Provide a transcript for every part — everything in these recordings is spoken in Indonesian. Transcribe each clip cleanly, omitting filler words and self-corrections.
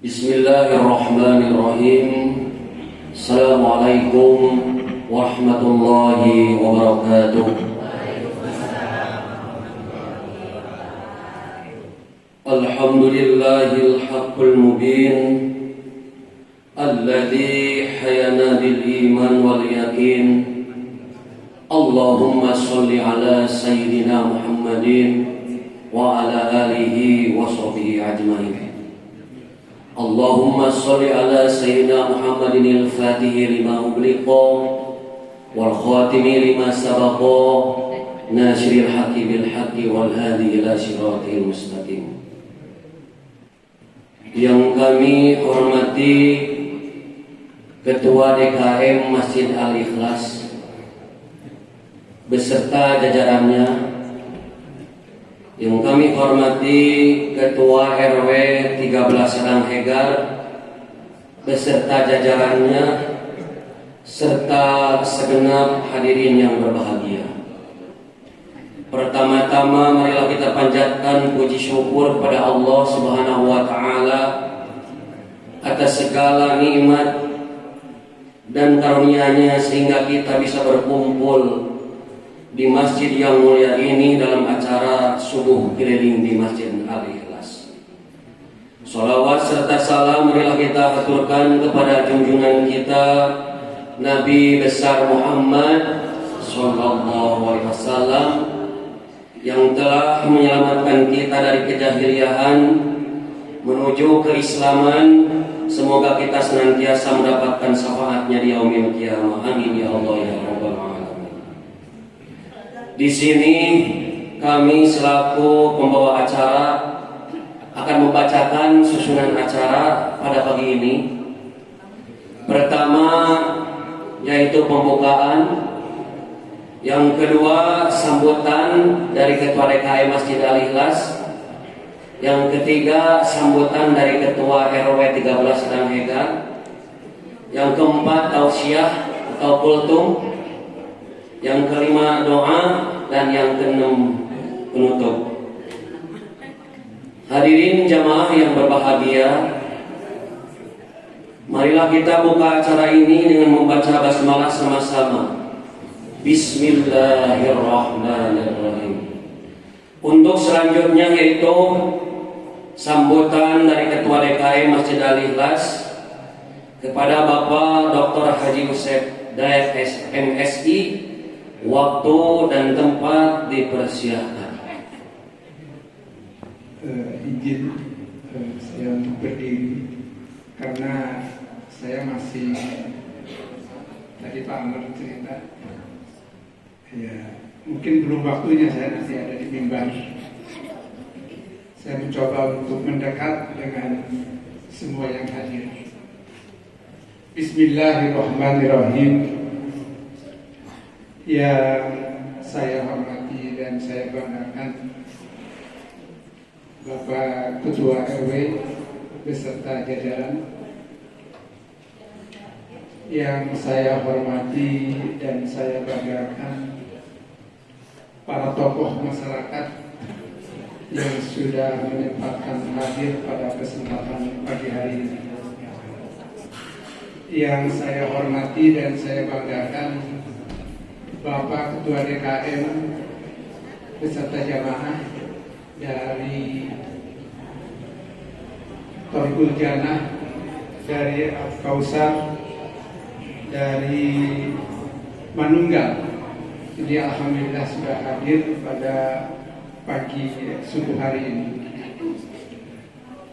Bismillahirrahmanirrahim. Assalamualaikum warahmatullahi wabarakatuh. Alhamdulillahil haqqul mubin alladzi hayana bil iman wal yaqin. Allahumma sholli ala sayyidina Muhammadin wa ala alihi wa sahbihi ajmain. Allahumma sholli ala sayyidina Muhammadin al-fatihi lima ughliqa wal khatimi lima sabaqa nasiril haqqi bil haqqi wal hadi ila siratil mustaqim. Yang kami hormati Ketua DKM Masjid Al-Ikhlas beserta jajarannya, yang kami hormati Ketua RW 13 Sedang Hegar beserta jajarannya, serta segenap hadirin yang berbahagia. Pertama-tama marilah kita panjatkan puji syukur kepada Allah Subhanahu wa taala atas segala nikmat dan karunia-Nya sehingga kita bisa berkumpul di masjid yang mulia ini dalam acara subuh keliling di Masjid Al-Ikhlas. Sholawat serta salam marilah kita aturkan kepada junjungan kita Nabi besar Muhammad sallallahu alaihi wasallam yang telah menyelamatkan kita dari kejahiliahan menuju keislaman. Semoga kita senantiasa mendapatkan syafaatnya di yaumil qiyamah. Amin ya Allah ya rabbal alamin. Di sini kami selaku pembawa acara akan membacakan susunan acara pada pagi ini. Pertama yaitu pembukaan, yang kedua sambutan dari Ketua DKM Masjid Al-Ikhlas, yang ketiga sambutan dari Ketua RW 13 Sedang Hegar, yang keempat tausiah atau kultum, yang kelima doa, dan yang keenam penutup. Hadirin jamaah yang berbahagia, marilah kita buka acara ini dengan membaca basmalah sama-sama. Bismillahirrahmanirrahim. Untuk selanjutnya yaitu sambutan dari Ketua DKM Masjid Al-Ikhlas kepada Bapak Dr. Haji Yusef Dayak MSI. Waktu dan tempat dipersiapkan. Izin saya untuk berdiri karena saya masih, tadi Pak Amr cerita, ya mungkin belum waktunya saya nanti ada di mimbar. Saya mencoba untuk mendekat dengan semua yang hadir. Bismillahirrahmanirrahim. Yang saya hormati dan saya banggakan Bapak Ketua RW beserta jajaran, yang saya hormati dan saya banggakan para tokoh masyarakat yang sudah menyempatkan hadir pada kesempatan pagi hari ini. Yang saya hormati dan saya banggakan Bapak Ketua DKM beserta jamaah dari Thoriqul Jannah, dari Al-Kausar, dari Manunggal. Jadi alhamdulillah sudah hadir pada pagi subuh hari ini.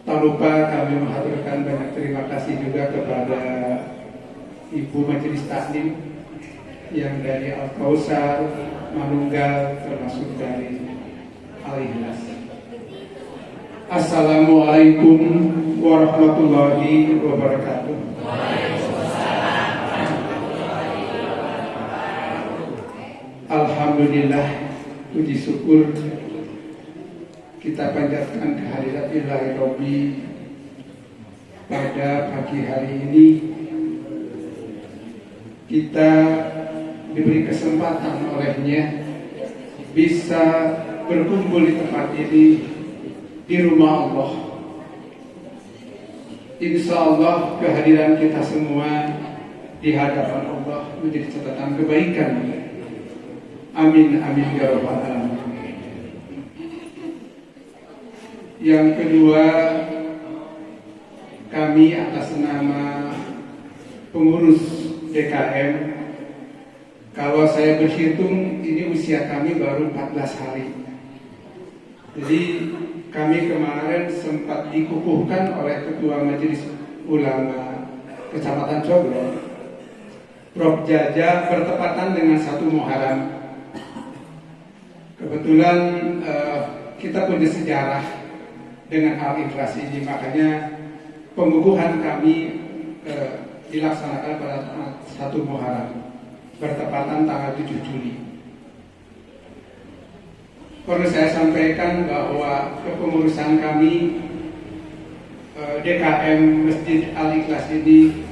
Tak lupa kami menghaturkan banyak terima kasih juga kepada Ibu Majelis Taklim yang dari Al-Kausar, Manunggal, termasuk dari Al-Ikhlas. Assalamualaikum warahmatullahi wabarakatuh. Alhamdulillah, puji syukur kita panjatkan kehadirat Ilahi Rabbi pada pagi hari ini. Kita diberi kesempatan olehnya bisa berkumpul di tempat ini, di rumah Allah, insya Allah kehadiran kita semua di hadapan Allah menjadi catatan kebaikan. Amin amin ya rabbal alamin. Yang kedua, kami atas nama pengurus DKM, kalau saya berhitung ini usia kami baru 14 hari. Jadi kami kemarin sempat dikukuhkan oleh Ketua Majelis Ulama Kecamatan Coblong, Prof. Jaja, bertepatan dengan 1 Muharram. Kebetulan kita punya sejarah dengan Al-Ikhlas ini, makanya pengukuhan kami dilaksanakan pada 1 Muharram, bertepatan tanggal 7 Juli. Perlu saya sampaikan bahwa kepengurusan kami DKM Masjid Al-Ikhlas ini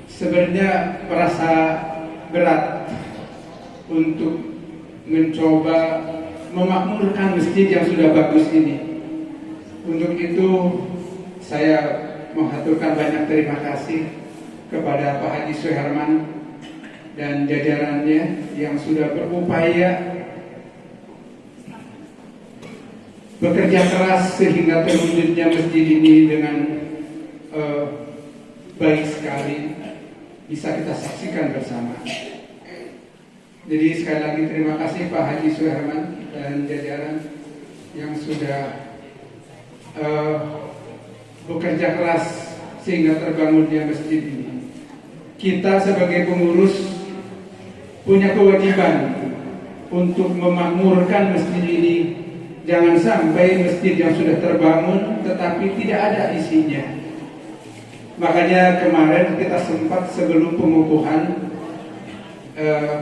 sebenarnya merasa berat untuk mencoba memakmurkan masjid yang sudah bagus ini. Untuk itu saya mengaturkan banyak terima kasih kepada Pak Haji Suherman dan jajarannya yang sudah berupaya bekerja keras sehingga terwujudnya masjid ini dengan baik sekali bisa kita saksikan bersama. Jadi sekali lagi terima kasih Pak Haji Suherman dan jajaran yang sudah bekerja keras sehingga terbangunnya masjid ini. Kita sebagai pengurus punya kewajiban untuk memakmurkan masjid ini. Jangan sampai masjid yang sudah terbangun tetapi tidak ada isinya. Makanya kemarin kita sempat sebelum pengukuhan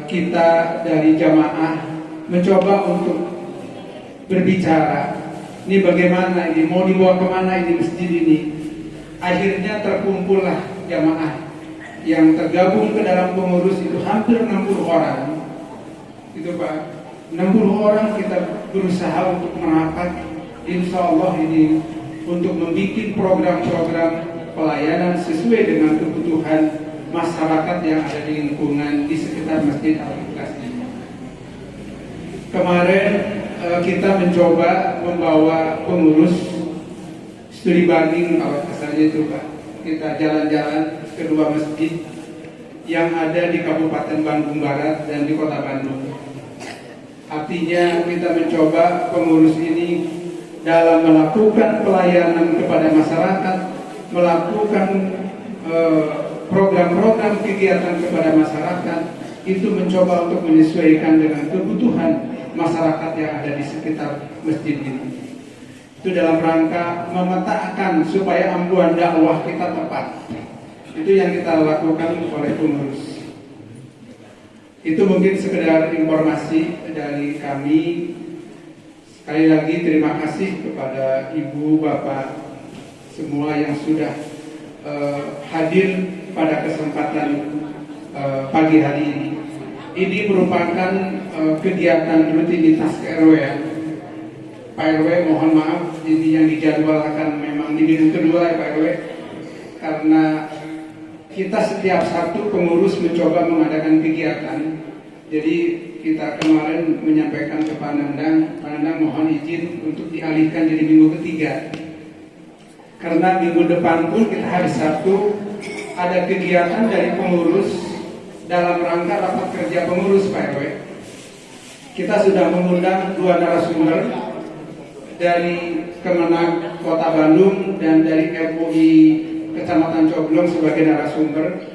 kita dari jamaah mencoba untuk berbicara. Ini bagaimana ini, mau dibawa kemana ini masjid ini. Akhirnya terkumpullah jamaah yang tergabung ke dalam pengurus itu hampir 60 orang. Itu Pak, 60 orang kita berusaha untuk merapat, insya Allah ini untuk membuat program-program pelayanan sesuai dengan kebutuhan masyarakat yang ada di lingkungan di sekitar Masjid Al-Ikhlas ini. Kemarin kita mencoba membawa pengurus studi banding, kalau kasarnya itu Pak, kita jalan-jalan ke 2 masjid yang ada di Kabupaten Bandung Barat dan di Kota Bandung. Artinya kita mencoba pengurus ini dalam melakukan pelayanan kepada masyarakat, melakukan program-program kegiatan kepada masyarakat, itu mencoba untuk menyesuaikan dengan kebutuhan masyarakat yang ada di sekitar masjid ini. Itu dalam rangka memetakan supaya ambuhan dakwah kita tepat. Itu yang kita lakukan oleh pengurus. Itu mungkin sekedar informasi dari kami. Sekali lagi terima kasih kepada ibu, bapak semua yang sudah hadir pada kesempatan pagi hari ini. Ini merupakan kegiatan rutinitas RW ya. Pak RW mohon maaf, ini yang dijadwalkan memang di minggu kedua ya Pak RW, karena kita setiap Sabtu pengurus mencoba mengadakan kegiatan. Jadi kita kemarin menyampaikan ke Pak Nandang mohon izin untuk dialihkan jadi minggu ketiga. Karena minggu depan pun kita hari Sabtu ada kegiatan dari pengurus dalam rangka rapat kerja pengurus Pak RW. Kita sudah mengundang 2 narasumber dari Kemenag Kota Bandung dan dari MUI Kecamatan Coblong sebagai narasumber.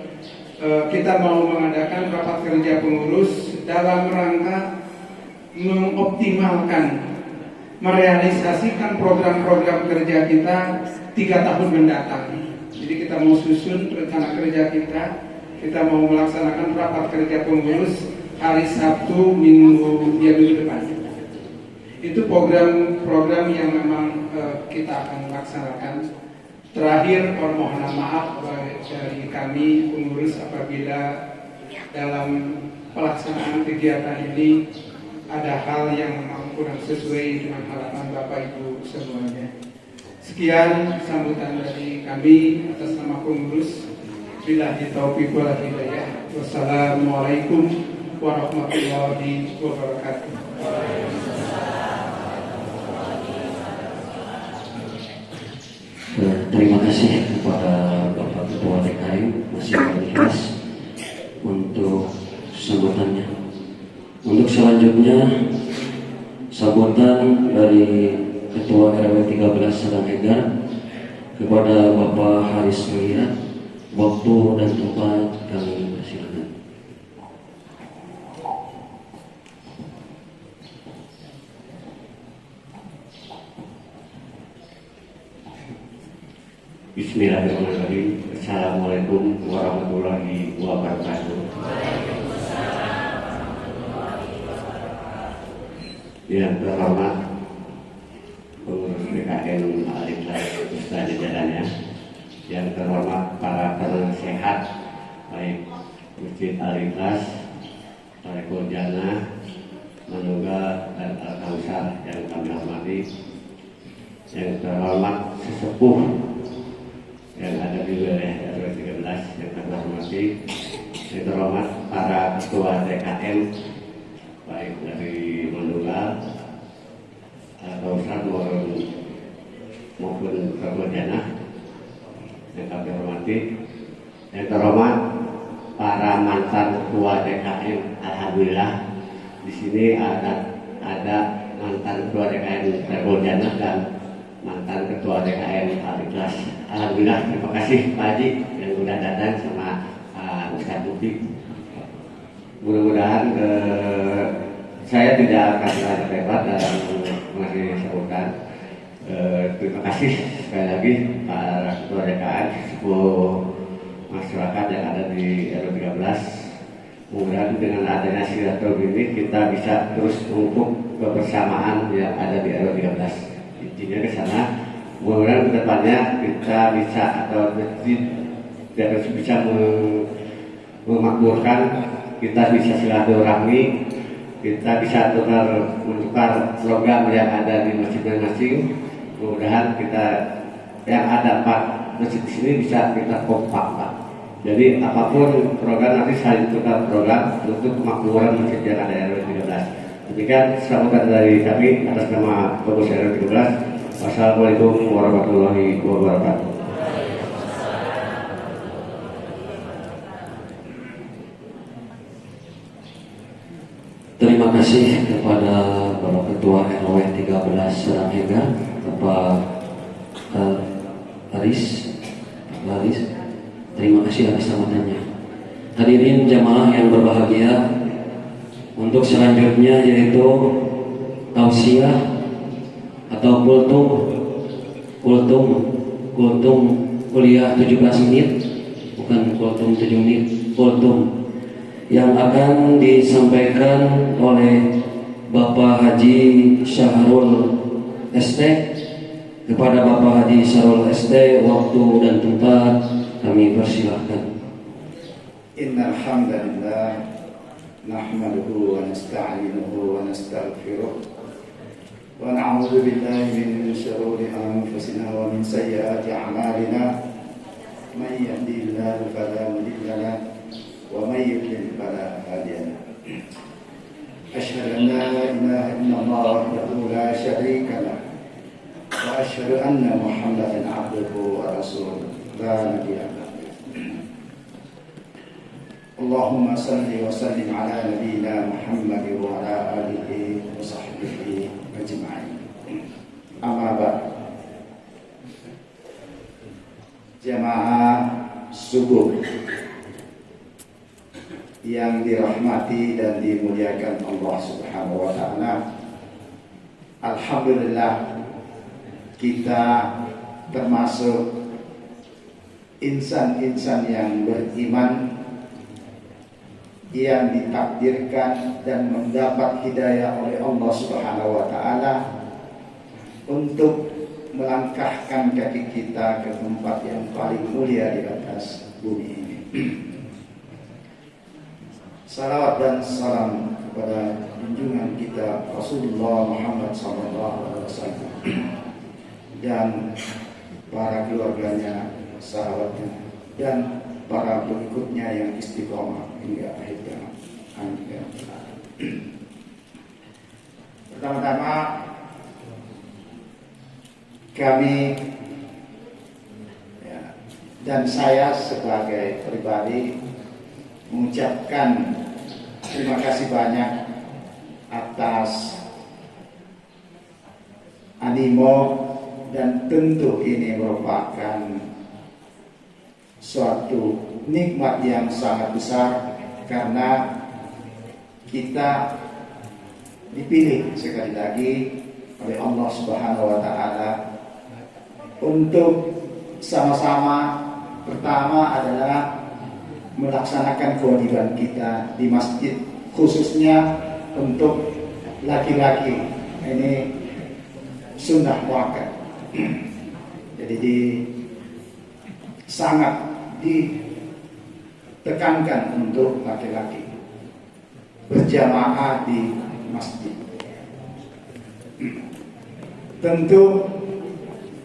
Kita mau mengadakan rapat kerja pengurus dalam rangka mengoptimalkan, merealisasikan program-program kerja kita 3 tahun mendatang. Jadi kita mau susun rencana kerja kita mau melaksanakan rapat kerja pengurus hari Sabtu minggu depan. Itu program-program yang memang kita akan laksanakan. Terakhir, permohonan maaf dari kami pengurus apabila dalam pelaksanaan kegiatan ini ada hal yang memang kurang sesuai dengan harapan Bapak Ibu semuanya. Sekian sambutan dari kami atas nama pengurus. Billahi taufiq wal hidayah. Wassalamualaikum warahmatullahi wabarakatuh. Terima kasih kepada Bapak Ketua DKM Masjid Al-Ikhlas untuk sambutannya. Untuk selanjutnya sambutan dari Ketua RW 13 Sadanghegar kepada Bapak Haris Mulia. Waktu dan tempat kami persilakan. Bismillahirrahmanirrahim. Assalamualaikum warahmatullahi wabarakatuh. Yang terhormat pengurus BKM Al-Ikhlas beserta jajarannya, yang terhormat para penasehat baik Masjid Al-Ikhlas, Tarekul Jannah, Manunggal dan Al-Kausar yang kami hormati, yang terhormat sesepuh yang ada di wilayah RW 13 yang kami hormati, yang terhormat para ketua DKM baik dari Manunggal, Al-Kausar maupun Tarekul Jannah yang kami hormati, yang terhormat para mantan ketua DKM. Alhamdulillah di sini ada mantan ketua DKM Tarekul Jannah dan mantan ketua DKM Al-Ikhlas. Alhamdulillah, terima kasih Pak Haji yang sudah datang sama Ustaz Mufti. Mudah-mudahan saya tidak akan terlalu lebar dalam mengasih sambutan. Terima kasih sekali lagi para ketua DKM, seluruh masyarakat yang ada di RW 13. Mudah-mudahan dengan adanya silaturahmi ini kita bisa terus memupuk kebersamaan yang ada di RW 13. Intinya ke sana, mudah-mudahan ke depannya kita bisa atau bisa memakmurkan, kita bisa silaturahmi, kita bisa menukar program yang ada di masing-masing. Mudah-mudahan kita yang ada 4 masjid di sini bisa kita kompak, Pak. Jadi apapun program nanti saling tukar program untuk kemakmuran masjid yang ada RW 13. Demikian sambutan dari kami atas nama pengurus RW 13. Wassalamualaikum warahmatullahi wabarakatuh. Terima kasih kepada Bapak Ketua RW 13 Sadanghegar, Bapak Haris. Terima kasih atas sambutannya. Hadirin jamaah yang berbahagia, untuk selanjutnya yaitu tausiah atau kultum kuliah 17 menit, bukan kultum 7 menit, kultum yang akan disampaikan oleh Bapak Haji Syahrul ST. Kepada Bapak Haji Syahrul ST, waktu dan tempat kami persilahkan. Innal hamdalillah nahmaduhu wa nasta'inuhu wa nastaghfiruh wa na'udzu billahi min shururi anfusina wa min sayyiati a'malina. May yahdihillahu fala mudilla lahu wa may yudlil fala hadiya lahu. Asyhadu an la ilaha illallah wahdahu la syarika lahu wa asyhadu anna Muhammadan 'abduhu wa rasuluh la nabiyya ba'dahu. Allahumma salli wa sallim ala nabiyyina Muhammad wa ala alihi wa sahbihi ajma'in. Amma ba'd. Jamaah subuh yang dirahmati dan dimuliakan Allah Subhanahu wa taala. Alhamdulillah, kita termasuk insan-insan yang beriman, yang ditakdirkan dan mendapat hidayah oleh Allah Subhanahu wa taala untuk melangkahkan kaki kita ke tempat yang paling mulia di atas bumi ini. Salawat dan salam kepada junjungan kita Rasulullah Muhammad SAW dan para keluarganya, sahabatnya, dan para pengikutnya yang istiqomah hingga akhir zaman. Amin. Pertama-tama kami dan saya sebagai pribadi mengucapkan terima kasih banyak atas animo, dan tentu ini merupakan suatu nikmat yang sangat besar karena kita dipilih sekali lagi oleh Allah Subhanahu wa taala untuk sama-sama, pertama adalah melaksanakan kewajiban kita di masjid, khususnya untuk laki-laki. Ini sunnah muakkad. Jadi sangat ditekankan untuk laki-laki berjamaah di masjid. Tentu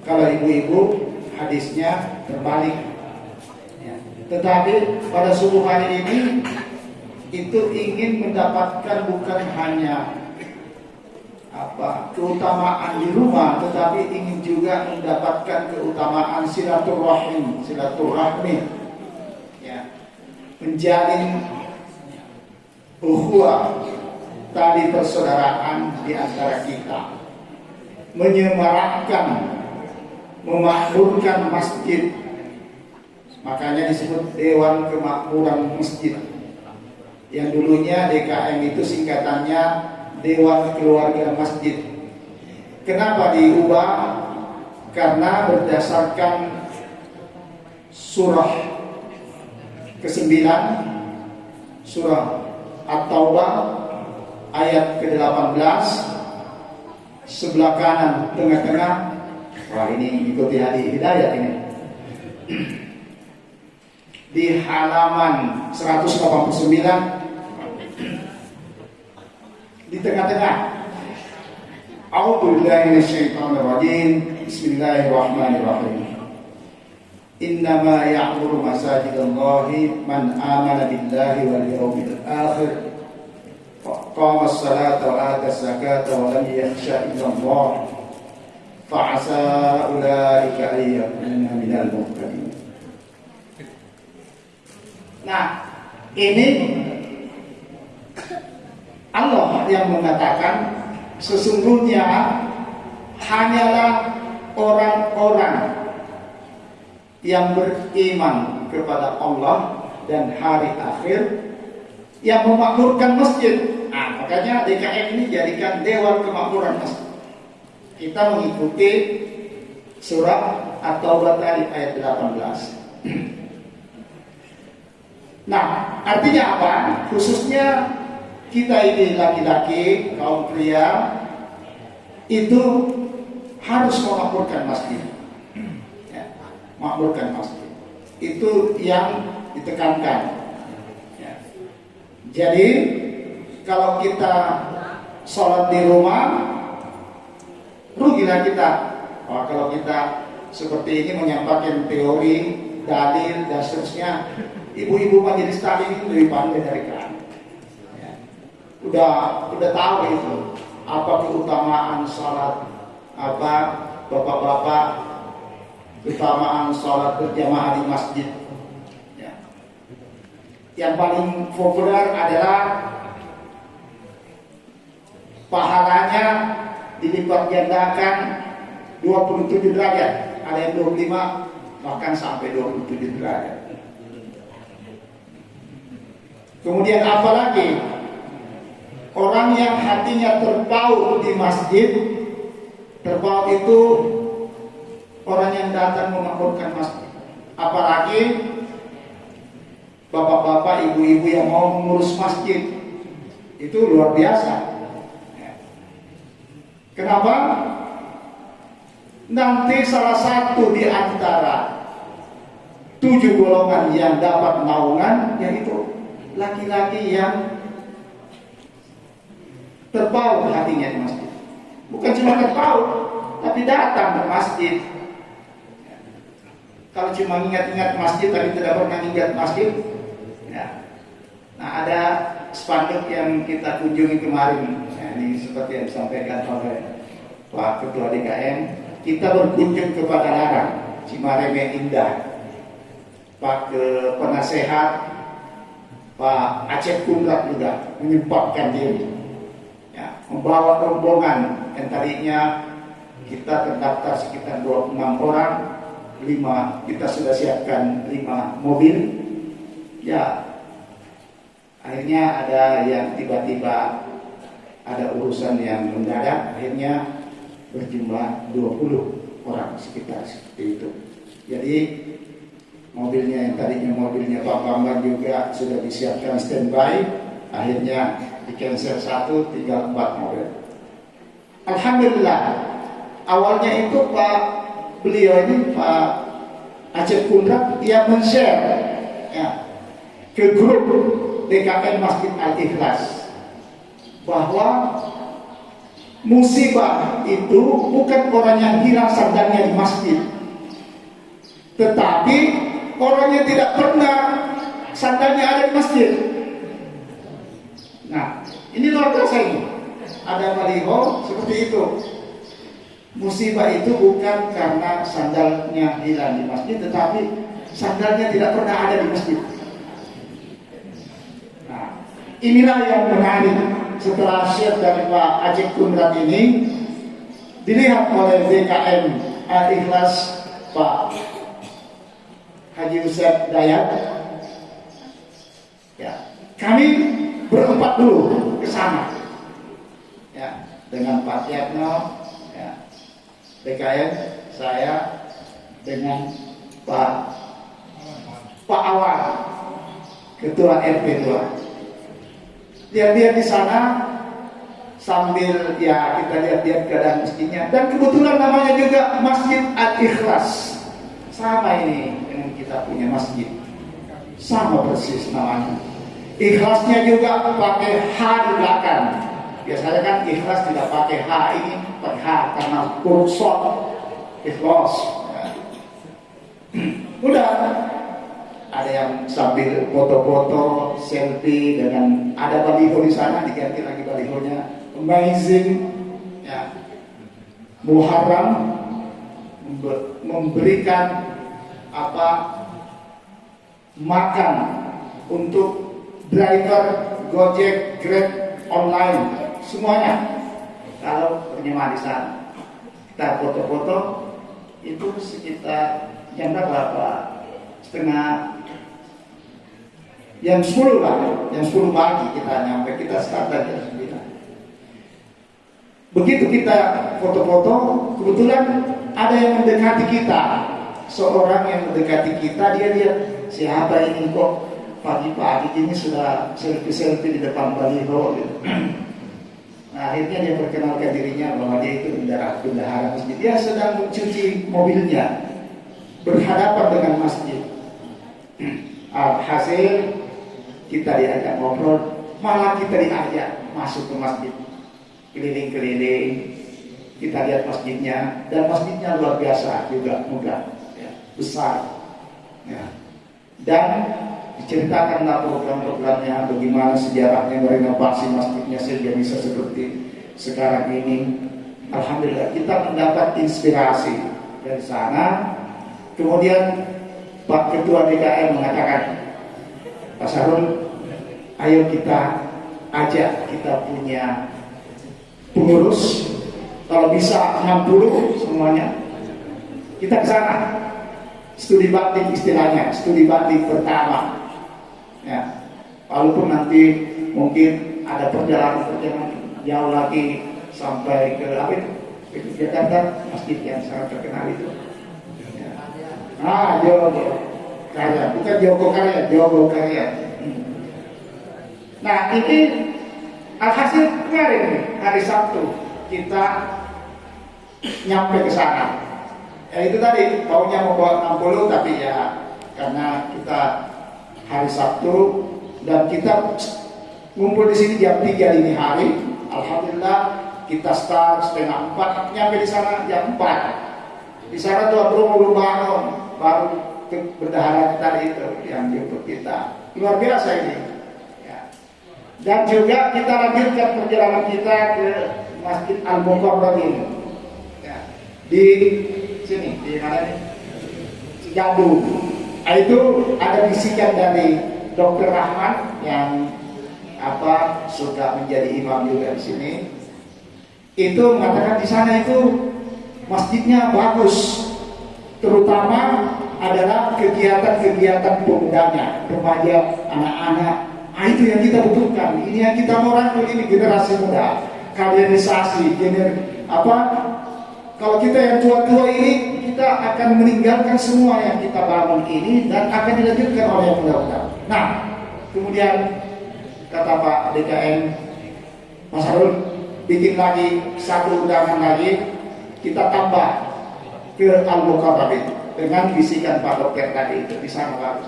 kalau ibu-ibu hadisnya terbalik, ya. Tetapi pada subuh hari ini itu ingin mendapatkan bukan hanya keutamaan di rumah, tetapi ingin juga mendapatkan keutamaan silaturahmi, ya. Menjalin ukhuwah, tali persaudaraan di antara kita, menyemarakkan, memakmurkan masjid. Makanya disebut Dewan Kemakmuran Masjid, yang dulunya DKM itu singkatannya Dewan Keluarga Masjid. Kenapa diubah? Karena berdasarkan surah ke-9, surah At-Taubah ayat ke-18, sebelah kanan tengah-tengah. Wah, ini ikuti hadi hidayat ini. Di halaman 189 di tengah-tengah. A'udzubillahi minasyaitonirrajim. Bismillahirrahmanirrahim. Innama ya'muru masajidallahi man amana billahi wal yawmil akhir, qama as-salata wa ata az-zakata wa lam yakhsha illa Allah, fa'asa ulaika an yakuna minal muhtadin. Nah, ini Allah yang mengatakan sesungguhnya hanyalah orang-orang yang beriman kepada Allah dan hari akhir yang memakmurkan masjid. Nah, makanya DKM ini jadikan Dewan Kemakmuran Masjid. Kita mengikuti surah At-Taubah tadi ayat 18. Nah, artinya apa? Khususnya kita ini laki-laki, kaum pria itu harus memakmurkan masjid. Makmurkan masjid itu yang ditekankan, ya. Jadi kalau kita sholat di rumah, rugilah kita. Kalau kita seperti ini menyampaikan teori, dalil dan seterusnya, ibu-ibu majelis taklim itu lebih pandai dari kami, ya. Udah tahu itu apa keutamaan sholat, apa bapak-bapak keutamaan sholat berjamaah di masjid, ya. Yang paling populer adalah pahalanya dilipat gandakan 27 derajat, ada yang 25 bahkan sampai 27 derajat. Kemudian apalagi orang yang hatinya terpaut di masjid, terpaut itu orang yang datang memakmurkan masjid. Apalagi bapak-bapak, ibu-ibu yang mau mengurus masjid, itu luar biasa. Kenapa? Nanti salah satu di antara 7 golongan yang dapat naungan, yaitu laki-laki yang terpaut hatinya di masjid. Bukan cuma terpaut, tapi datang ke masjid. Kalau cuma ingat-ingat masjid tapi tidak pernah ingat masjid, ya. Nah, ada spanduk yang kita kunjungi kemarin, ya, ini seperti yang disampaikan oleh Pak Ketua DKM, kita berkunjung ke Padalarang, Cimareme Indah. Pak Penasehat Pak Aceh Kundrat juga menyempatkan diri, ya, membawa rombongan yang tadinya kita terdaftar sekitar 26 orang. 5 kita sudah siapkan 5 mobil, ya. Akhirnya ada yang tiba-tiba ada urusan yang mendadak, akhirnya berjumlah 20 orang sekitar seperti itu. Jadi mobilnya yang tadinya mobilnya Pak Bambang juga sudah disiapkan standby, akhirnya di cancel 1, tinggal 4 mobil. Alhamdulillah, awalnya itu beliau ini Pak Aceh Kundrat, dia men-share, ya, ke grup DKM Masjid Al-Ikhlas bahwa musibah itu bukan orang yang hilang sandalnya di masjid, tetapi orang yang tidak pernah sandalnya ada di masjid. Nah, ini luar biasa ini. Ada baliho seperti itu. Musibah itu bukan karena sandalnya hilang di masjid, tetapi sandalnya tidak pernah ada di masjid. Nah, inilah yang menarik. Setelah share dari Pak Aceh Kundrat ini dilihat oleh DKM Al-Ikhlas Pak Haji Yusef Dayat, ya, kami berempat dulu ke sana, ya, dengan Pak Yatno, ya, DKM, saya dengan Pak Awal, Ketua RP 2. Lihat-lihat di sana sambil, ya, kita lihat-lihat keadaan masjidnya, dan kebetulan namanya juga Masjid Al-Ikhlas. Sama ini dengan kita punya masjid, sama persis namanya. Ikhlasnya juga pakai H di belakang. Biasanya kan ikhlas tidak pakai H, ini pakai H karena huruf short, ikhlas. Ya. Udah ada yang sambil foto-foto, selfie dengan ada baliho di sana, diganti lagi balihonya. Amazing, ya. Muharram memberikan makan untuk driver Gojek, Grab online. Semuanya. Kalau berjemaah di sana, kita foto-foto itu sekitar jam berapa? Jam 10 lah, jam 10 pagi kita nyampe, kita start dari jam 9. Begitu kita foto-foto, kebetulan ada yang mendekati kita, seorang yang mendekati kita, dia lihat siapa ini kok pagi-pagi ini sudah selfie-selfie di depan baliho gitu. Nah, akhirnya dia perkenalkan dirinya bahwa dia itu bendahara masjid. Dia sedang mencuci mobilnya berhadapan dengan masjid. Hasil kita diajak ngobrol, malah kita diajak masuk ke masjid, keliling-keliling, kita lihat masjidnya, dan masjidnya luar biasa juga, megah, ya, besar, ya. Dan diceritakanlah program-programnya, bagaimana sejarahnya merenovasi masjidnya sehingga bisa seperti sekarang ini. Alhamdulillah kita mendapat inspirasi dari sana. Kemudian Pak Ketua DKM mengatakan, Pak Sarul, ayo kita ajak, kita punya pengurus, kalau bisa 60 semuanya, kita ke sana. Studi banding istilahnya, studi banding pertama. Ya, walaupun nanti mungkin ada perjalanan jauh lagi sampai ke Jakarta, masjid yang sangat terkenal itu. Ya. Jogo Karya, bukan Jogo Karya, Jogo Karya. Nah, ini alhasil kemarin hari Sabtu kita nyampe ke sana. Ya itu tadi, maunya membawa 60, tapi ya karena kita hari Sabtu dan kita ngumpul di sini jam 3 dini hari. Alhamdulillah kita start setengah 4, nyampe di sana jam 4. Di sana tuan rumah belum bangun, baru berdahara tadi itu yang jemput kita. Luar biasa ini. Ya. Dan juga kita lanjutkan perjalanan kita ke Masjid Al-Mukarramin. Ya. Di sini, di mana ini? Cigadung. Itu ada bisikan dari Dr. Rahman yang sudah menjadi imam juga di sini. Itu mengatakan di sana itu masjidnya bagus, terutama adalah kegiatan-kegiatan pemudanya, remaja, anak-anak. Nah, itu yang kita butuhkan. Ini yang kita mau rangkul, ini generasi muda, kaderisasi, kalau kita yang tua-tua ini, kita akan meninggalkan semua yang kita bangun ini dan akan dilanjutkan oleh yang muda-muda. Nah, kemudian kata Pak DKM Mas Harun, bikin lagi satu undangan lagi, kita tambah ke Al-Mukarramin dengan bisikan Pak Dokter tadi itu di sana bagus.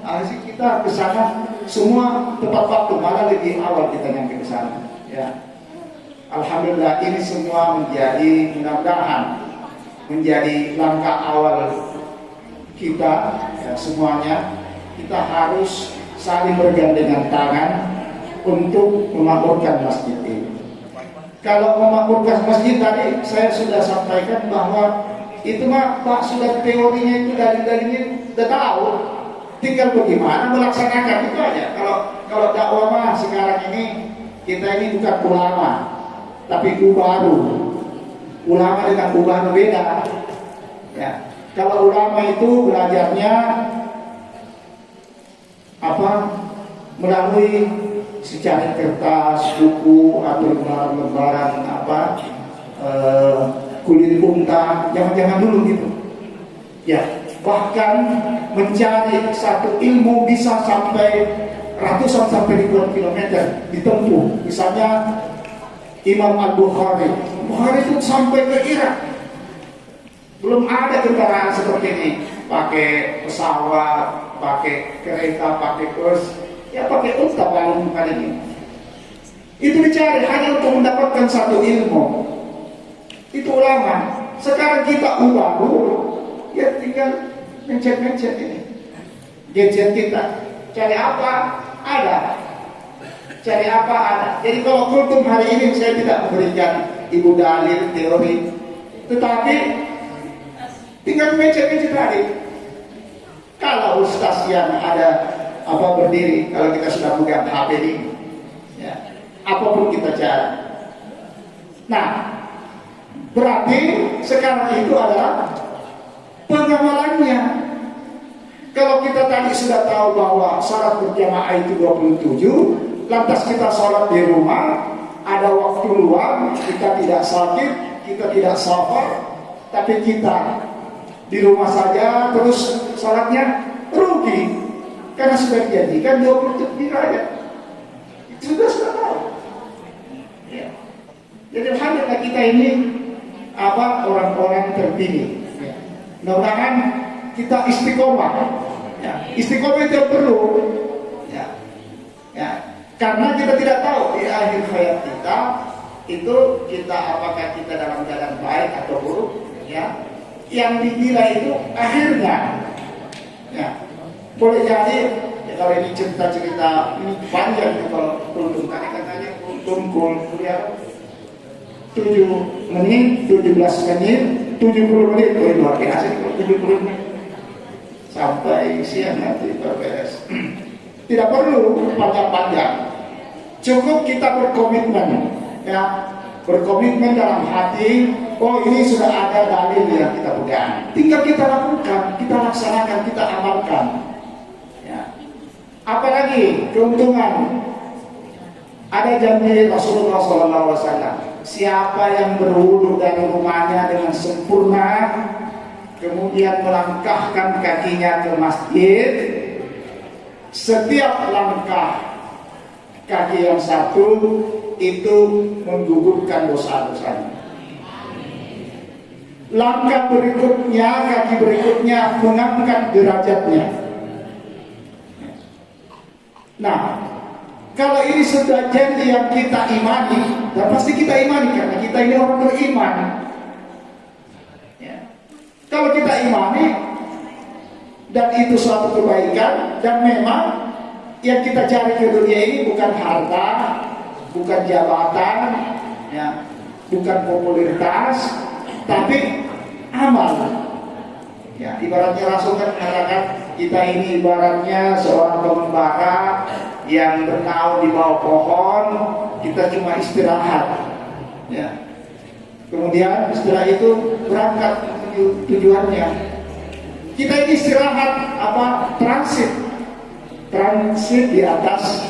Alhasil kita ke sana semua tepat waktu, malah lebih awal kita nyampe ke sana. Ya. Alhamdulillah ini semua menjadi, mudah-mudahan menjadi langkah awal kita ya, semuanya. Kita harus saling bergandengan tangan untuk memakmurkan masjid ini. Kalau memakmurkan masjid tadi saya sudah sampaikan bahwa itu mah Pak sudah teorinya itu dari udah tahu, tinggal bagaimana melaksanakan itu aja. Kalau dakwah mah sekarang ini kita ini bukan ulama, tapi baru. Ulama dengan baru beda. Ya, kalau ulama itu belajarnya melalui secara kertas, buku atau lembaran kulit unta, jangan dulu gitu. Ya, bahkan mencari satu ilmu bisa sampai ratusan sampai ribuan kilometer ditempuh. Misalnya Imam Al-Bukhari itu sampai ke Irak. Belum ada kendaraan seperti ini, pakai pesawat, pakai kereta, pakai bus, ya pakai unta paling kali ini. Itu dicari hanya untuk mendapatkan satu ilmu. Itu ulama. Sekarang kita baru, ya tinggal mencet ini gadget kita. Cari apa? Ada. Cari apa? Ada. Jadi kalau kultum hari ini saya tidak memberikan ibu dalil teori, tetapi tinggal mencet tadi. Kalau ustaz yang ada berdiri, kalau kita sudah pegang HP ini, ya, apapun kita cari. Nah, berarti sekarang itu adalah pengamalannya. Kalau kita tadi sudah tahu bahwa sholat berjamaah itu 27, lantas kita sholat di rumah, ada waktu luang, kita tidak sakit, kita tidak safar, tapi kita di rumah saja terus sholatnya rugi, karena sudah dijanjikan 20 takbir aja. Itu sudah tahu. Ya. Jadi alhamdulillah kita ini orang-orang terpilih. Ya. Mudah-mudahan kita istiqomah. Ya. Istiqomah itu perlu. Ya. Ya. Karena kita tidak tahu di akhir hayat kita itu apakah kita dalam keadaan baik atau buruk. Ya. Yang dinilai itu akhirnya. Ya. Boleh jadi ya, kalau ini cerita-cerita ini panjang itu, kalau tuntung tadi katanya kuliah 7 menit, 17 menit, 70 menit, luar biasa 70 menit sampai siang nanti beres. Tidak perlu panjang-panjang, cukup kita berkomitmen, ya, berkomitmen dalam hati. Oh, ini sudah ada dalil yang kita pegang, tinggal kita lakukan, kita laksanakan, kita amalkan. Ya. Apalagi keuntungan, ada janji Rasulullah SAW, siapa yang berwudu dari rumahnya dengan sempurna, kemudian melangkahkan kakinya ke masjid, setiap langkah kaki yang satu itu menggugurkan dosa-dosanya. Langkah berikutnya, kaki berikutnya mengangkat derajatnya. Nah, Kalau ini sudah janji yang kita imani, dan pasti kita imani karena kita ini orang beriman. Ya. Kalau kita imani dan itu suatu kebaikan, dan memang yang kita cari ke dunia ini bukan harta, bukan jabatan, ya, bukan popularitas, tapi amal. Ya, ibaratnya Rasul kan mengatakan kita ini ibaratnya seorang pengembara yang bernaung di bawah pohon, kita cuma istirahat. Ya. Kemudian setelah itu berangkat menuju tujuannya. Kita ini istirahat transit di atas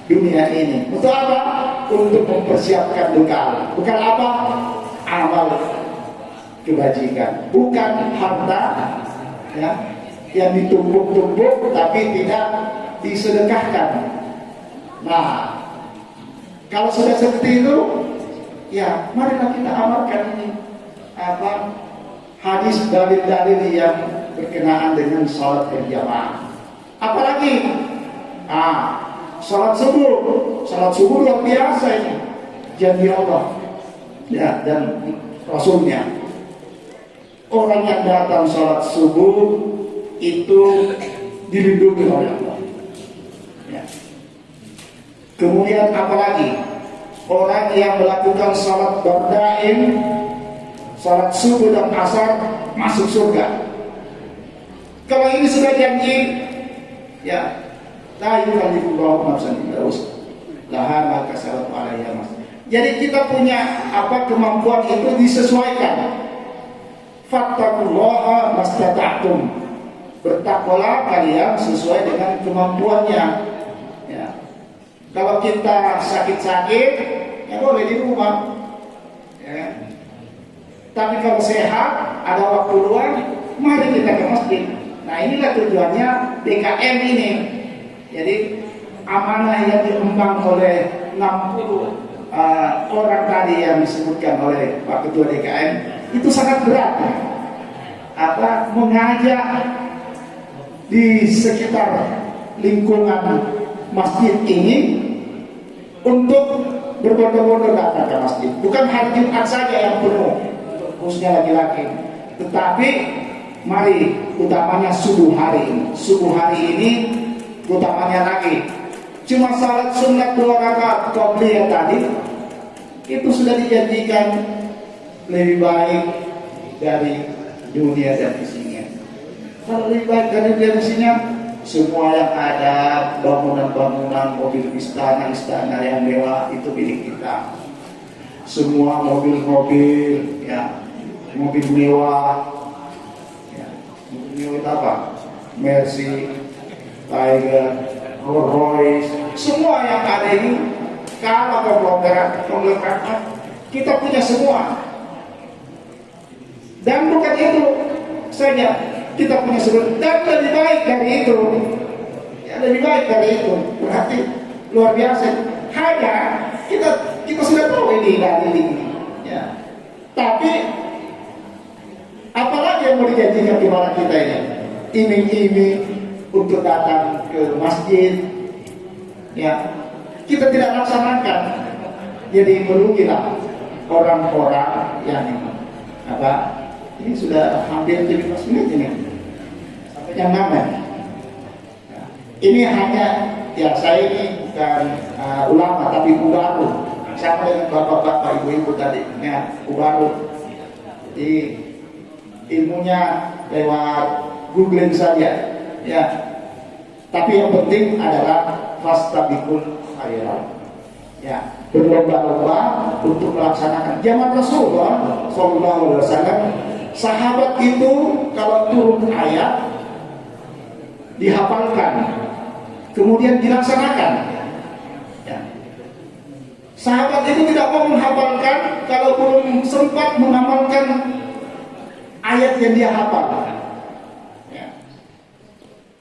dunia ini. Untuk apa? Untuk mempersiapkan bekal. Bekal apa? Amal kebajikan, bukan harta ya, yang ditumpuk-tumpuk tapi tidak disedekahkan. Nah, kalau sudah seperti itu, ya marilah kita amalkan ini hadis dalil-dalil yang berkenaan dengan sholat berjamaah. Apalagi sholat subuh luar biasa ini janji Allah ya dan Rasulnya. Orang yang datang sholat subuh itu dilindungi oleh Allah. Ya. Kemudian apalagi orang yang melakukan sholat berdaim, sholat subuh dan asar masuk surga. Kalau ini sudah janji, ya, la yukallifullahu nafsan illa wus'aha ma kasabat 'alaiha. Jadi kita punya kemampuan itu disesuaikan. Fattaqullaha mastata'tum. Bertakwalah kalian sesuai dengan kemampuannya. Ya. Kalau kita sakit-sakit, ya boleh di rumah. Ya. Tapi kalau sehat, ada waktu luang, mari kita ke masjid. Nah inilah tujuannya DKM ini. Jadi amanah yang diemban oleh 60 orang tadi yang disebutkan oleh Pak Ketua DKM itu sangat berat. Mengajak di sekitar lingkungan masjid ini untuk berbondong-bondong datang ke masjid. Bukan hari Jumat saja yang penuh, khususnya laki-laki, tetapi mari utamanya subuh hari ini. Subuh hari ini utamanya lagi. Cuma salat sunat 2 rakaat qobliyah tadi itu sudah dijanjikan lebih baik dari dunia dan isinya. Kalau lebih baik dari dunia dan isinya, semua yang ada, bangunan-bangunan, mobil istana-istana yang mewah itu milik kita. Semua mobil-mobil, ya, mobil mewah, ya, mobil mewah itu apa? Mercy, Tiger, Rolls Royce, semua yang ada ini kalau konglomerat kita punya semua. Dan bukan itu saja, kita punya semua dan lebih baik dari itu. Ya, lebih baik dari itu. Berarti luar biasa. Hanya kita sudah tahu ini dari ini. Ya. Tapi apalagi yang mau dijanjikan kepada kita ini? Iming-iming untuk datang ke masjid, ya kita tidak laksanakan, jadi merugilah orang-orang yang ini sudah hampir 17 menit ini sampai jam 6 ya. Ini hanya ya saya ini bukan ulama tapi ubaru sama dengan bapak-bapak ibu-ibu tadi ya, ubaru. Jadi ilmunya lewat googling saja ya, tapi yang penting adalah fastabiqul khairat ya, berlomba-lomba untuk melaksanakan. Zaman Rasulullah SAW, sahabat itu kalau turun ayat dihafalkan, kemudian dilaksanakan ya. Sahabat itu tidak mau menghafalkan kalau belum sempat mengamalkan ayat yang dia hafal.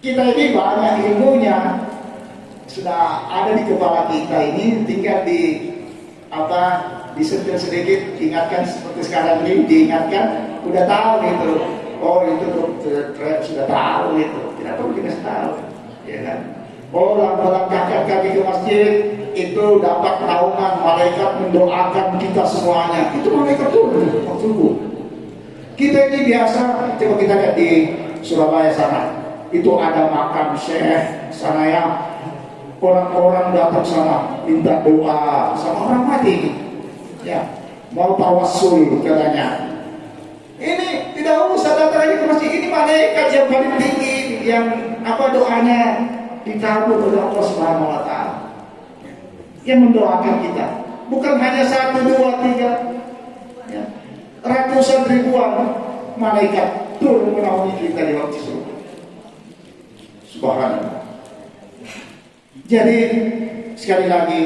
Kita ini banyak ilmunya sudah ada di kepala kita ini, tinggal disentil sedikit, ingatkan seperti sekarang ini diingatkan, udah tahu gitu. Oh itu sudah tahu gitu, tidak perlu dikasih tahu, ya kan? Orang melangkahkan kaki ke masjid itu dapat naungan malaikat mendoakan kita semuanya. Itu malaikat turun waktu subuh. Kita ini biasa, coba kita lihat di Surabaya sana, itu ada makam syekh sana yang orang-orang datang sana minta doa sama orang mati, ya mau tawassul katanya. Ini tidak usah datang lagi ke masjid, ini malaikat yang paling tinggi yang doanya dikabul oleh Allah Subhanahu wa taala. Yang mendoakan kita. Bukan hanya 1, 2, 3. Ya. Ratusan ribuan malaikat turun menaungi kita di waktu subuh. Subhanallah. Jadi sekali lagi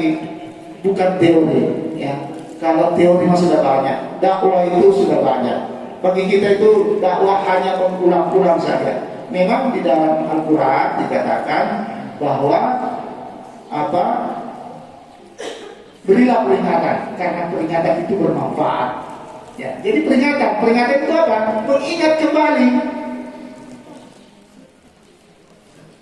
bukan teori, ya. Kalau teori mah sudah banyak, dakwah itu sudah banyak. Bagi kita itu dakwah hanya mengulang-ulang saja. Memang di dalam Al-Quran dikatakan bahwa berilah peringatan karena peringatan itu bermanfaat. Ya, jadi peringatan itu apa? Mengingat kembali.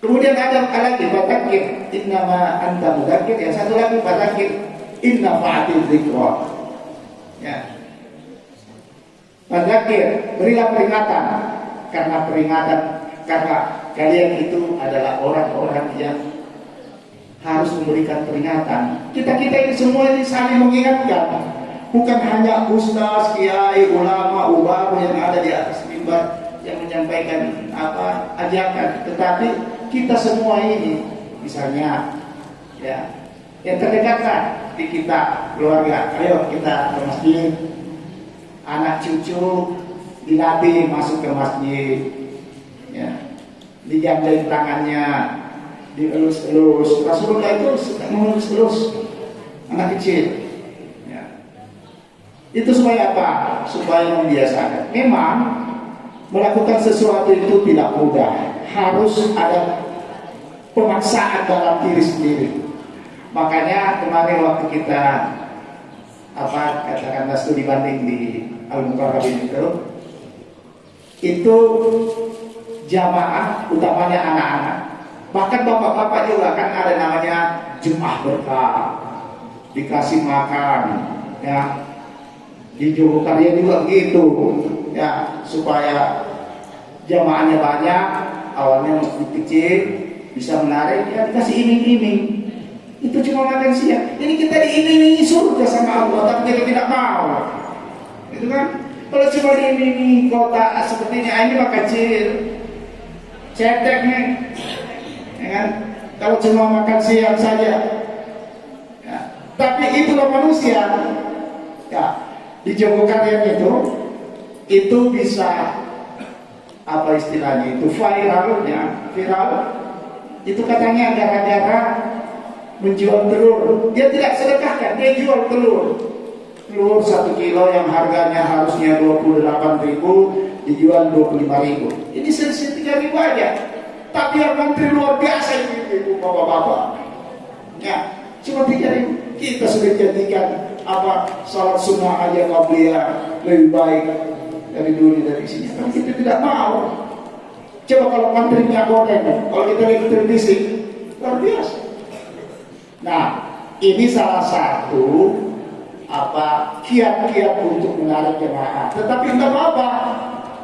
Kemudian ada lagi fadzakir innama anta mudzakir, yang satu lagi fadzakir inna fa'atil dzikra. Ya. Fadzakir, berilah peringatan karena kalian itu adalah orang-orang yang harus memberikan peringatan. Kita ini semua ini saling mengingatkan. Bukan hanya ustaz, kiai, ulama, ubaru yang ada di atas mimbar yang menyampaikan ajakan, tetapi kita semua ini, misalnya, ya, yang terdekatlah di kita keluarga. Ayo kita ke masjid. Anak cucu dilatih masuk ke masjid. Ya, dijandain tangannya, dielus-elus. Rasulullah itu suka mengelus-elus anak kecil. Ya. Itu supaya apa? Supaya membiasakan. Memang melakukan sesuatu itu tidak mudah. Harus ada pemaksaan dalam diri sendiri. Makanya kemarin waktu kita katakanlah studi banding di Al-Mukarrabin itu jamaah utamanya anak-anak, bahkan bapak-bapak juga kan ada namanya jemaah berkah, dikasih makan, ya, di Jogokarya juga gitu, ya, supaya jamaahnya banyak. Awalnya masjid kecil bisa menarik, ya dikasih iming-iming. Itu cuma makan siang. Ini kita diiming-imingi surga sama Allah, tapi kita tidak mau. Itu kan? Kalau cuma diiming-imingi kota seperti ini mah kecil. Cetek nih, ya kan? Kalau cuma makan siang saja, ya. Tapi itulah manusia, ya. Di Jogokarya itu bisa istilahnya itu viral itu katanya gara-gara menjual telur. Dia tidak sedekahkan, dia jual telur 1 kilo yang harganya harusnya 28.000 dijual 25.000. Ini selisih 3.000 aja. Tapi yang menteri luar biasa itu bapak-bapak. Ya, cuma 3.000. Kita sudah jadikan salat sunnah aja qabliyah lebih baik dari dunia dari sini. Tapi kita tidak mau. Coba kalau menteri minyak goreng, kalau kita lihat televisi, luar biasa. Nah, ini salah satu kiat-kiat untuk menarik jemaah. Tetapi tidak apa-apa.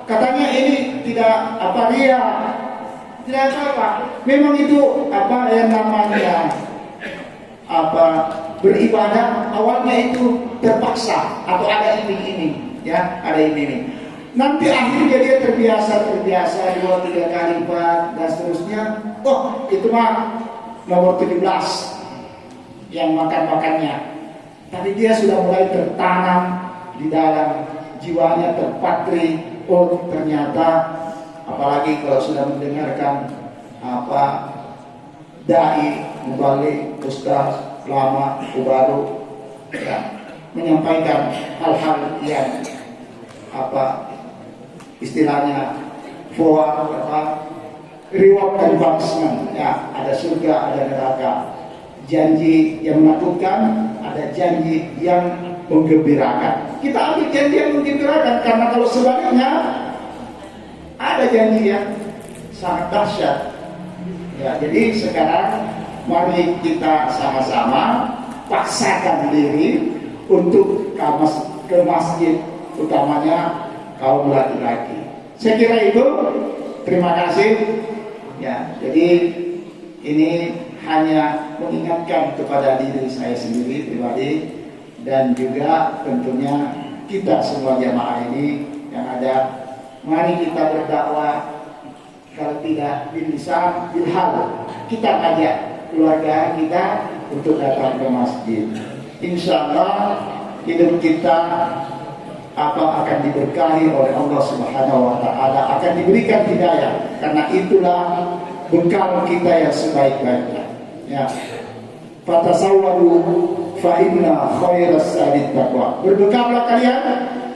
Katanya ini tidak ria, tidak apa-apa. Memang itu yang namanya beribadah awalnya itu terpaksa atau ada iming-iming, ya, ada iming-iming. Nanti akhirnya dia terbiasa 2-3 kali lipat dan seterusnya. Oh, itu mah nomor 17 yang makan-makannya. Tapi dia sudah mulai tertanam di dalam jiwanya, terpatri. Oh, ternyata apalagi kalau sudah mendengarkan dai, mubalik, ustaz, lama, ubaru, ya, menyampaikan hal-hal yang istilahnya reward advancement, ya, ada surga, ada neraka, janji yang menakutkan, ada janji yang menggembirakan. Kita ambil janji yang menggembirakan, karena kalau sebaliknya ada janji yang sangat dahsyat, Ya, jadi sekarang mari kita sama-sama paksakan diri untuk ke masjid, utamanya kaum laki-laki. Saya kira itu. Terima kasih. Ya, jadi ini hanya mengingatkan kepada diri saya sendiri pribadi dan juga tentunya kita semua jamaah ini yang ada. Mari kita berdakwah. Kalau tidak bilisan, bilhal, kita ajak keluarga kita untuk datang ke masjid. Insya Allah hidup kita akan diberkahi oleh Allah Subhanahu Wa Taala, akan diberikan hidayah. Karena itulah bekal kita yang sebaik-baiknya. Ya, fatasawwadu fa inna khairas sadid taqwa. Berbekallah kalian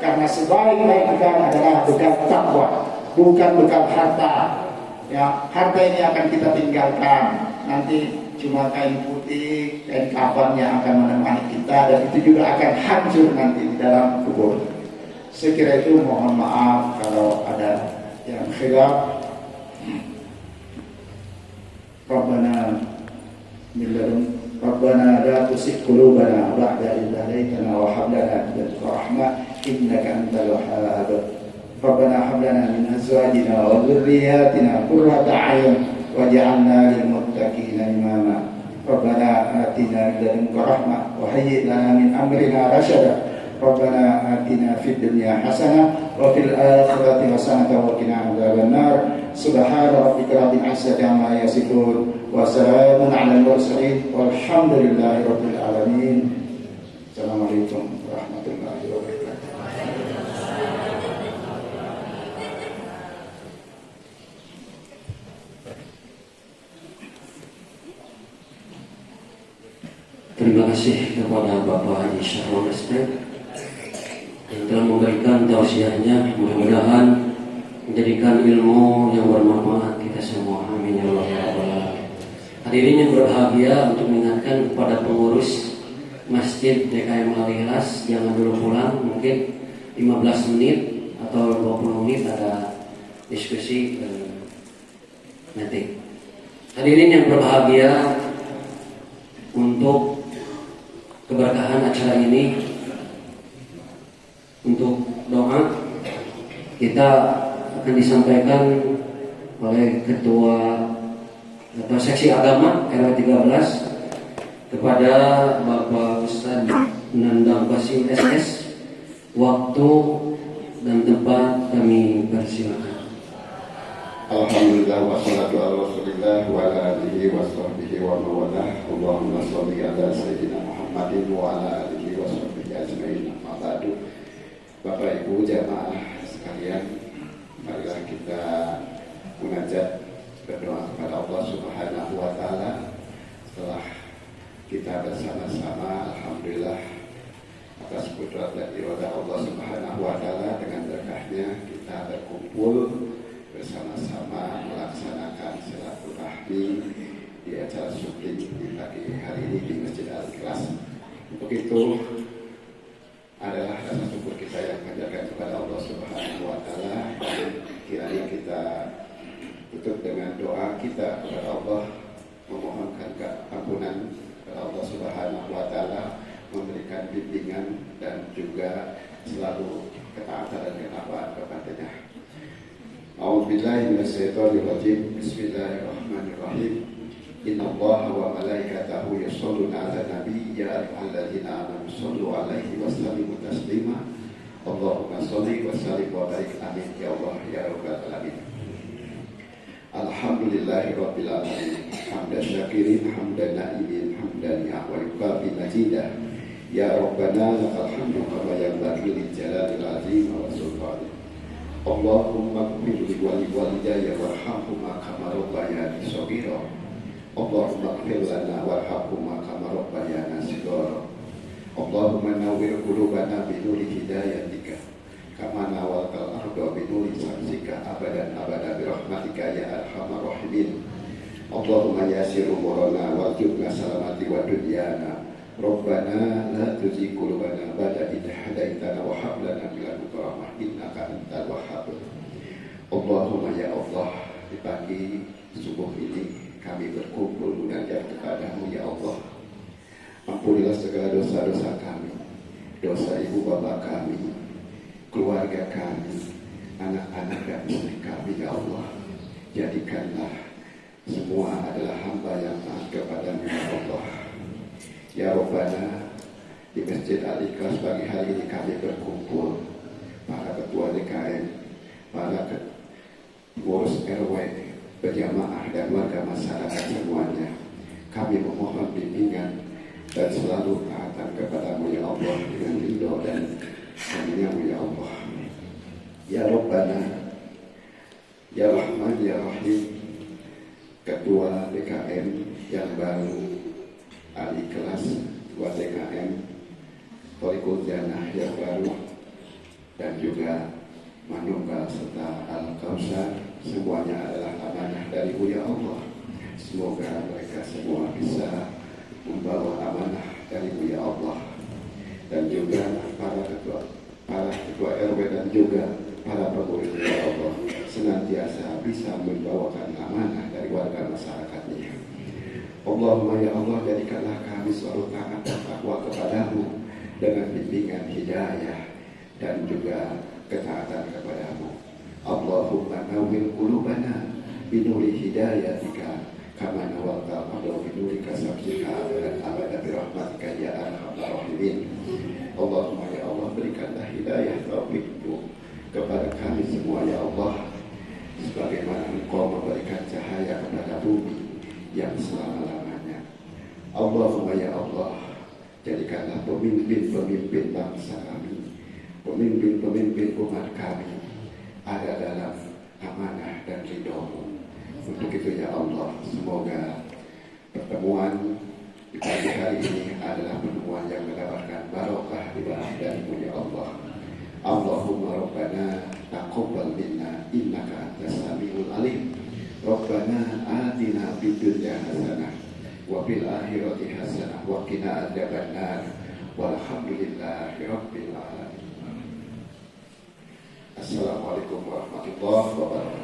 karena sebaik-baik bekal adalah bekal takwa, bukan bekal harta. Ya, harta ini akan kita tinggalkan. Nanti cuma kain putih, kain kafan yang akan menemani kita, dan itu juga akan hancur nanti di dalam kubur. Saya kira itu, mohon maaf kalau ada yang khilaf. Rabbana la tuzigh qulubana ba'da idh hadaytana wa hab lana min ladunka rahmah innaka antal wahhab. Rabbana hab lana min azwajina wa dhurriyyatina qurrata a'yun waj'alna lil muttaqina imama. Rabbana atina min ladunka rahmah wa hayyi' lana min amrina rashada. Rabbana atina fid dunya hasanah wa fil akhirati hasanah wa qina adzabannar. Subhana rabbika rabbil izzati amma yasifun wa salamun 'alal mursalin walhamdulillahi rabbil alamin. Assalamualaikum warahmatullahi wabarakatuh. Terima kasih kepada Bapak Haji Syahrul Asdaq yang telah memberikan tausiahnya. Mudah-mudahan menjadikan ilmu yang bermanfaat kita semua. Amin ya Allah ya Rabbal Alamin. Hadirin yang berbahagia, untuk mengingatkan kepada pengurus Masjid DKM Al-Ikhlas, jangan dulu pulang, mungkin 15 menit atau 20 menit ada diskusi nanti. Hadirin yang berbahagia, untuk keberkahan acara ini, untuk doa kita akan disampaikan oleh Ketua atau Seksi Agama RW 13 kepada Bapak Ustaz Nandang Qasim SS. Waktu dan tempat kami persilakan. Alhamdulillah wassalatu ala rasulillah wa ala alihi wa sahbihi wa mawalah. Allahumma sholli ala sayyidina Muhammadin wa ala alihi wa sahbihi ajma'in. Amma ba'du. Bapak Ibu jamaah sekalian, marilah kita munajat berdoa kepada Allah Subhanahu wa taala. Setelah kita bersama-sama, alhamdulillah, atas kudrat dan iradah Allah Subhanahu wa taala, dengan berkahnya kita berkumpul bersama-sama melaksanakan silaturahmi di acara syuting di pagi hari ini di Masjid Al-Ikhlas. Untuk itu adalah rasa syukur kita yang panjatkan kepada Allah Subhanahu wa taala, dan kiranya kita tutup dengan doa kita kepada Allah, memohonkan keampunan kepada Allah Subhanahu wa taala, memberikan bimbingan dan juga selalu ketaatan dan ketakwaan kepadanya. A'udzubillahi minasyaitonir rajim. Bismillahirrahmanirrahim. Innallaha wa malaikatahu yusholluna 'alan nabi ya ayyuhalladzina amanu shollu 'alaihi wa sallimu taslima. Allahumma sholli wa sallim wa barik amin ya Allah ya rabbal alamin. Alhamdulillahi rabbil alamin. Hamdan syakirin hamdan na'imin hamdan ya wa yukafi majidah. Ya Rabbana lakal hamdu kama yanbaghi li jalalil azim wa sultanih. Allahumma qbil li walidayya warhamhuma kama rabbayani shaghira. Allahumma qbil lana warhamhuma kama rabbayana shighara. Allahumma nawwir qulubana bi nuri hidayatika kama nawwaltal arda bi nuri samsika abadan abada bi rahmatika ya arhamar rahimin. Allahumma yassir umurana warzuqna salamati wa dunyana. Rabbana la tuzigh qulubana ba'da idh hadaitana wa hab lana min ladunka rahmah innaka antal wahhab. Allahumma ya Allah, di pagi subuh ini kami berkumpul munajat kepadamu ya Allah. Ampunilah segala dosa-dosa kami, dosa ibu bapak kami, keluarga kami, anak-anak dan istri kami ya Allah. Jadikanlah semua adalah hamba yang taat kepadamu ya Allah. Ya Rabbana, di Masjid Al-Ikhlas pagi hari ini kami berkumpul, para ketua DKM, para pengurus RW, berjamaah dan warga masyarakat semuanya. Kami memohon bimbingan dan selalu taatan kepadamu ya Allah dengan ridho dan karunia-Mu ya Allah. Ya Rabbana, Ya Rahman, Ya Rahim, Ketua DKM yang baru, Al-Ikhlas, Ketua DKM, Thariqul Jannah yang baru, dan juga Manunggal serta Al-Kausar, semuanya adalah amanah dari-Mu ya Allah. Semoga mereka semua bisa membawa amanah dari-Mu ya Allah. Dan juga para ketua RW dan juga para pengurus ya Allah senantiasa bisa membawakan amanah dari warga masyarakatnya. Allahumma ya Allah, jadikanlah kami selalu taat dan takwa kepadamu dengan bimbingan hidayah dan juga ketaatan kepadamu. Allahumma nawwir qulubana binuri hidayatika kama nawalta qadra binuri kasabika abadan abada birahmatika ya arhamar rahimin. Allahumma ya Allah, berikanlah hidayah taufikmu kepada kami semua ya Allah, sebagaimana Engkau memberikan cahaya kepada bumi yang selama-lamanya. Allahumma ya Allah, jadikanlah pemimpin-pemimpin bangsa kami, pemimpin-pemimpin umat kami ada dalam amanah dan ridho-Mu. Untuk itu ya Allah, semoga pertemuan di pagi hari ini adalah pertemuan yang mendapatkan barokah di bawah dari-Mu ya Allah. Allahumma Rabbana taqabbal minna innaka antas samiul alim. Rabbana atina fid dunya hasanah wa fil akhirati hasanah wa qina adzabannar. Walhamdulillahi rabbil alamin. Assalamualaikum warahmatullahi wabarakatuh.